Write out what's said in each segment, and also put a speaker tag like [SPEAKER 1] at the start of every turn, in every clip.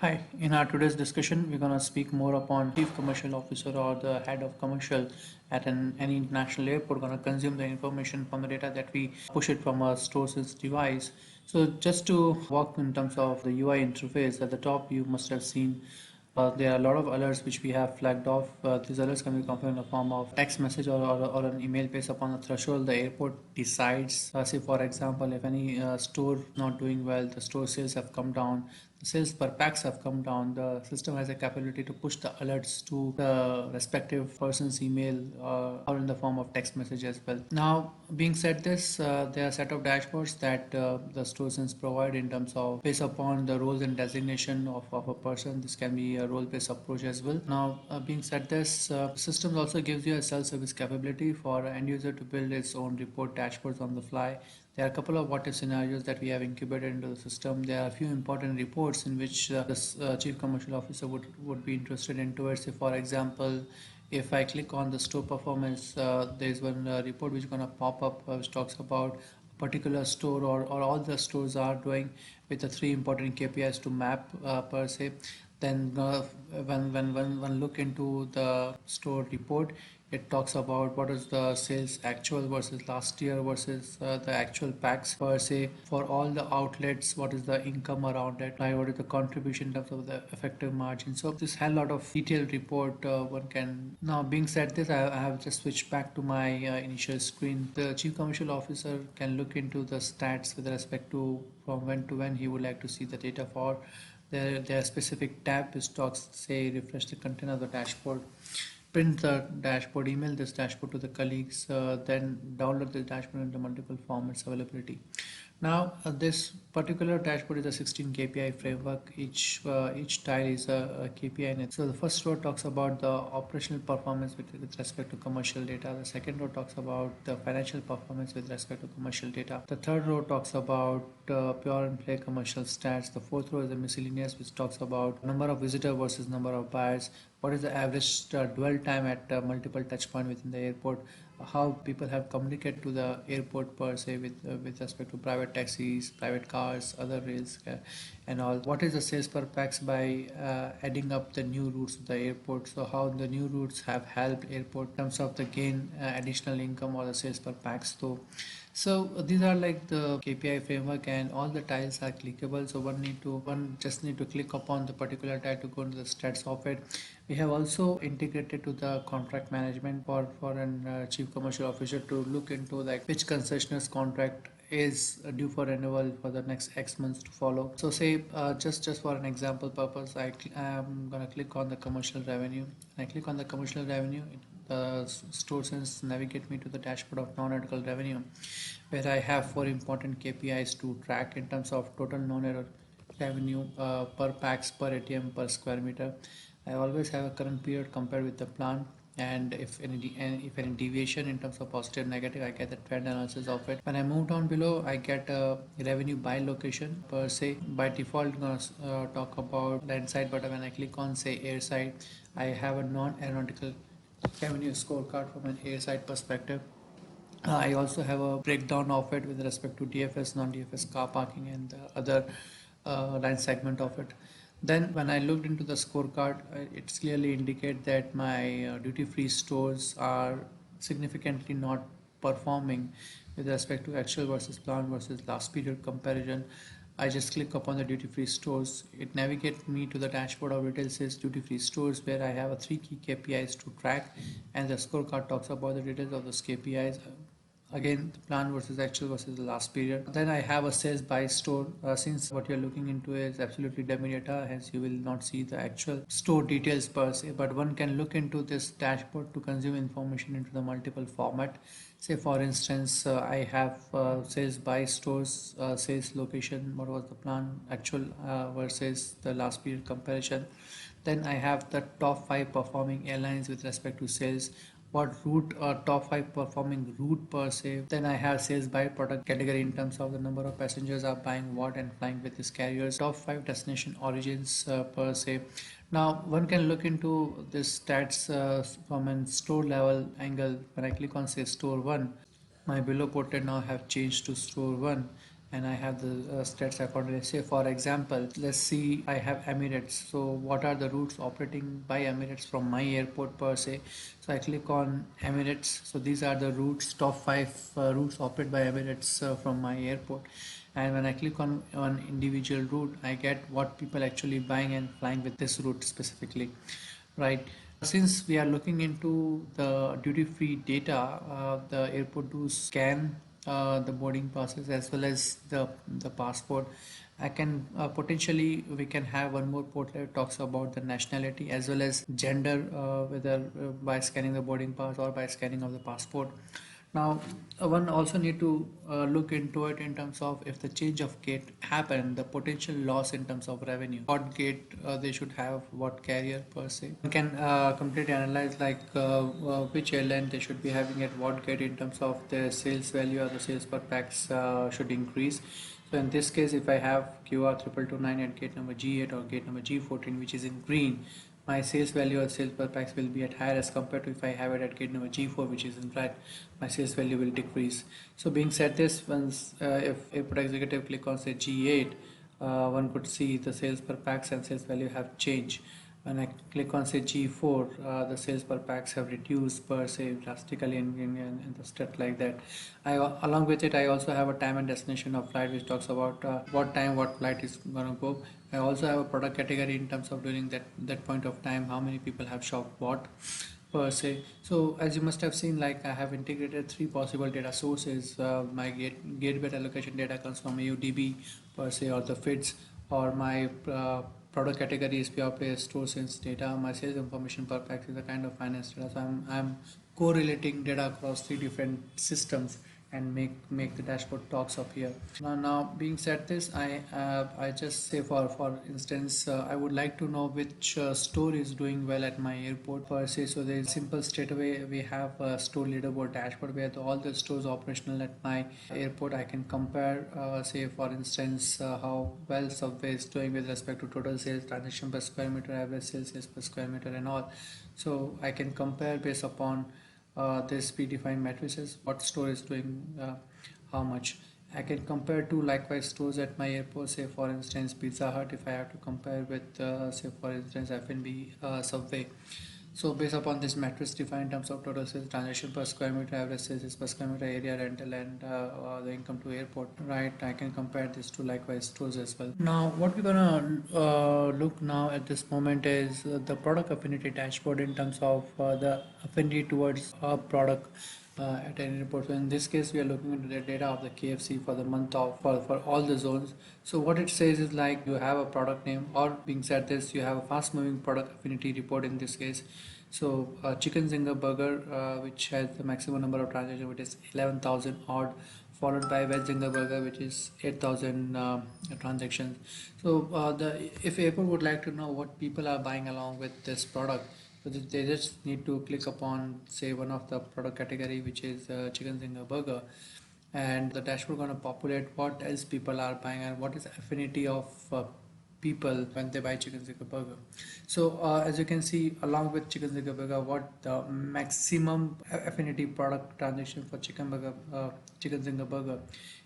[SPEAKER 1] Hi, in our today's discussion, we're going to speak more upon Chief Commercial Officer or the head of commercial at any international airport going to consume the information from the data that we push it from a StoreSense device. So just to walk in terms of the UI interface, at the top you must have seen there are a lot of alerts which we have flagged off. These alerts can be come in the form of text message or an email based upon the threshold the airport decides. Say for example, if any store not doing well, the store sales have come down, the sales per packs have come down, the system has a capability to push the alerts to the respective person's email or in the form of text message as well. Now, being said this, there are a set of dashboards that the StoreSense provide in terms of based upon the roles and designation of a person. This can be a role-based approach as well. Now, being said this, systems also gives you a self-service capability for end user to build its own report dashboards on the fly. There are a couple of what-if scenarios that we have incubated into the system. There are a few important reports in which the chief commercial officer would be interested in towards. Say, for example, if I click on the store performance, there is one report which is going to pop up which talks about a particular store or all the stores are doing with the three important KPIs to map per se. Then when look into the store report, it talks about what is the sales actual versus last year versus the actual packs per se for all the outlets. What is the income around it? Like what is the contribution in terms of the effective margin? So this had a lot of detailed report. One can now. Being said this, I have just switched back to my initial screen. The chief commercial officer can look into the stats with respect to from when to when he would like to see the data for. There are specific tab which talks say refresh the content of the dashboard, print the dashboard, email this dashboard to the colleagues, then download the dashboard into multiple formats availability. Now this particular dashboard is a 16 KPI framework. Each tile is a KPI in it. So the first row talks about the operational performance with respect to commercial data. The second row talks about the financial performance with respect to commercial data. The third row talks about pure and play commercial stats. The fourth row is the miscellaneous, which talks about number of visitor versus number of buyers. What is the average dwell time at multiple touch point within the airport? How people have communicated to the airport per se with respect to private taxis, private cars, other rails, and all. What is the sales per pax by adding up the new routes to the airport? So how the new routes have helped airport in terms of the gain additional income or the sales per pax. So these are like the KPI framework, and all the tiles are clickable. So one just need to click upon the particular tile to go into the stats of it. We have also integrated to the contract management for an chief commercial officer to look into like which concessionaire's contract is due for renewal for the next X months to follow. So say just for an example purpose, I'm gonna click on the commercial revenue. I click on the commercial revenue. The StoreSense navigate me to the dashboard of non-article revenue, where I have four important KPIs to track in terms of total non-air revenue per pax, per ATM, per square meter. I always have a current period compared with the plan, and if any deviation in terms of positive negative, I get the trend analysis of it. When I move down below, I get a revenue by location per se. By default, I'm gonna talk about land side, but when I click on say air side, I have a non-aeronautical revenue scorecard from an air side perspective. I also have a breakdown of it with respect to DFS, non-DFS car parking, and the other line segment of it. Then when I looked into the scorecard, it's clearly indicate that my duty-free stores are significantly not performing with respect to actual versus plan versus last period comparison. I just click upon the duty-free stores. It navigates me to the dashboard of retail sales duty-free stores, where I have a three key KPIs to track, and the scorecard talks about the details of those KPIs. Again, the plan versus actual versus the last period. Then I have a sales by store. Since what you're looking into is absolutely dummy data, hence you will not see the actual store details per se, but one can look into this dashboard to consume information into the multiple format. Say for instance, I have sales by stores, sales location, what was the plan actual versus the last period comparison. Then I have the top 5 performing airlines with respect to sales, what route or top 5 performing route per se. Then I have sales by product category in terms of the number of passengers are buying what and flying with these carriers, top 5 destination origins per se. Now one can look into this stats from a store level angle. When I click on say store 1, my below portrait now have changed to store 1, and I have the stats accordingly. Say for example, let's see, I have Emirates. So what are the routes operating by Emirates from my airport per se? So I click on Emirates. So these are the routes, top 5 routes operated by Emirates from my airport. And when I click on individual route, I get what people actually buying and flying with this route specifically, right? Since we are looking into the duty-free data, the airport do scan the boarding passes as well as the passport. I can potentially we can have one more portal that talks about the nationality as well as gender, whether by scanning the boarding pass or by scanning of the passport. Now, one also need to look into it in terms of if the change of gate happen, the potential loss in terms of revenue. What gate they should have, what carrier per se. You can completely analyze like which airline they should be having at what gate in terms of the sales value or the sales per pax should increase. So in this case, if I have QR 2229 at gate number G8 or gate number G14, which is in green, my sales value or sales per pax will be at higher as compared to if I have it at gate number G4, which is in red, my sales value will decrease. So being said this, once if airport executive click on say G8, one could see the sales per pax and sales value have changed. When I click on say G4, the sales per pax have reduced per se drastically in the stat like that. Along with it, I also have a time and destination of flight which talks about what time what flight is going to go. I also have a product category in terms of during that point of time how many people have shopped what per se. So as you must have seen, like I have integrated 3 possible data sources. My gateway allocation data comes from AUDB per se or the FITS, or my product category is pure play StoreSense data. My sales information per pax is a kind of finance data. So I'm correlating data across 3 different systems and make the dashboard talks up here. Now being said this, I just say for instance, I would like to know which store is doing well at my airport per se. So there is simple straight away we have a store leaderboard dashboard where all the stores operational at my airport. I can compare say for instance how well Subway is doing with respect to total sales, transaction per square meter, average sales per square meter and all. So I can compare based upon this predefined matrices, what store is doing how much. I can compare two likewise stores at my airport, say for instance Pizza Hut, if I have to compare with say for instance F&B Subway. So based upon this matrix defined in terms of total sales, transaction per square meter, average sales per square meter, area rental, and the income to airport, right? I can compare this to likewise stores as well. Now, what we're gonna look now at this moment is the product affinity dashboard in terms of the affinity towards a product at any report. So in this case, we are looking into the data of the KFC for the month of for all the zones. So what it says is like you have a product name, or being said this, you have a fast moving product affinity report in this case. So chicken zinger burger, which has the maximum number of transactions, which is 11,000 odd, followed by veg zinger burger, which is 8,000 transactions. So the if airport would like to know what people are buying along with this product, so they just need to click upon say one of the product category, which is chicken zinger burger, and the dashboard gonna populate what else people are buying and what is the affinity of people when they buy chicken zinger burger. So as you can see, along with chicken zinger burger, what the maximum affinity product transaction for chicken zinger burger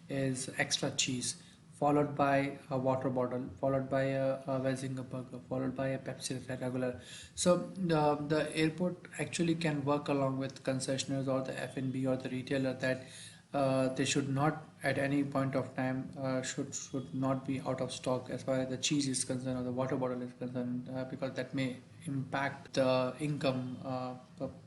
[SPEAKER 1] is extra cheese, followed by a water bottle, followed by a veg zinger burger, followed by a Pepsi regular. So the airport actually can work along with concessionaires or the F&B or the retailer that they should not at any point of time should not be out of stock as far as the cheese is concerned or the water bottle is concerned, because that may impact the income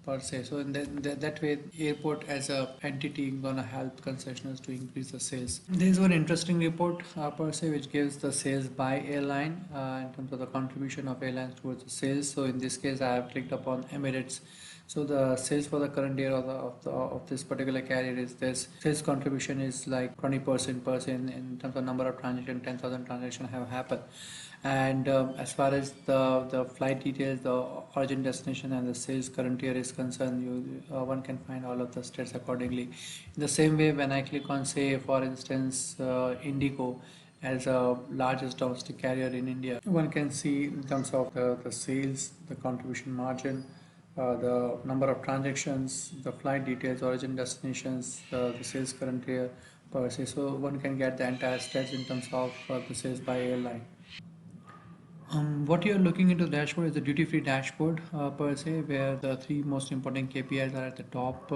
[SPEAKER 1] per se. So in that way, airport as a entity gonna help concessionaires to increase the sales. There is one interesting report per se which gives the sales by airline in terms of the contribution of airlines towards the sales. So in this case, I have clicked upon Emirates. So the sales for the current year of this particular carrier is this. Sales contribution is like 20% per se in terms of number of transactions. 10,000 transactions have happened. And as far as the flight details, the origin, destination, and the sales current year is concerned, one can find all of the stats accordingly. In the same way, when I click on say for instance Indigo as a largest domestic carrier in India, one can see in terms of the sales, the contribution margin, the number of transactions, the flight details, origin, destinations, the sales current year, per se. So one can get the entire stats in terms of the sales by airline. What you're looking into the dashboard is the duty-free dashboard per se, where the three most important KPIs are at the top.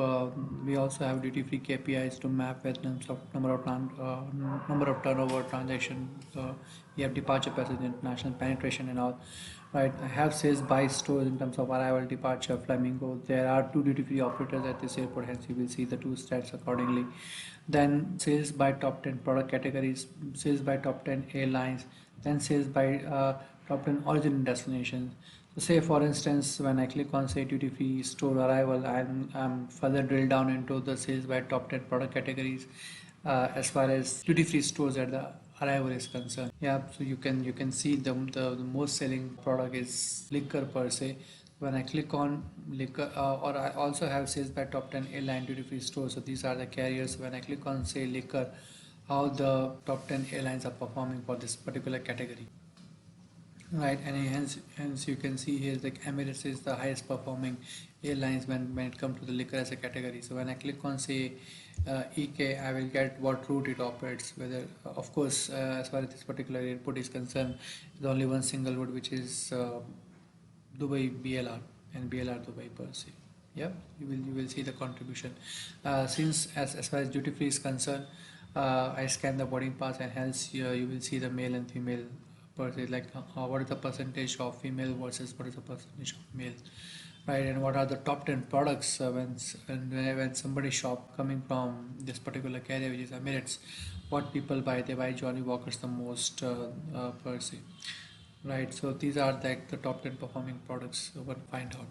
[SPEAKER 1] We also have duty-free KPIs to map with terms of number of turnover transaction. We have departure passage, international penetration, and all. Right, I have sales by stores in terms of arrival, departure, flamingo. There are two duty-free operators at this airport, hence you will see the two stats accordingly. Then sales by top 10 product categories, sales by top 10 airlines, then sales by top 10 origin and destination. So say for instance, when I click on say duty free store arrival, I'm further drilled down into the sales by top 10 product categories as far as duty free stores at the arrival is concerned. Yeah, so you can see the most selling product is liquor per se. When I click on liquor, or I also have sales by top 10 airline duty free stores. So these are the carriers. When I click on say liquor, how the top 10 airlines are performing for this particular category. Right, and hence you can see here like Emirates is the highest performing airlines when it comes to the liquor as a category. So when I click on say EK, I will get what route it operates. Whether of course as far as this particular airport is concerned, there's only one single route which is Dubai BLR and BLR Dubai per se. Yeah, you will see the contribution. Since as far as duty free is concerned, I scan the boarding pass and hence you will see the male and female per se, like what is the percentage of female versus what is the percentage of male, right? And what are the top 10 products when somebody shop coming from this particular carrier, which is Emirates, what people buy? They buy Johnny Walkers the most per se, right? So these are the top 10 performing products one find out.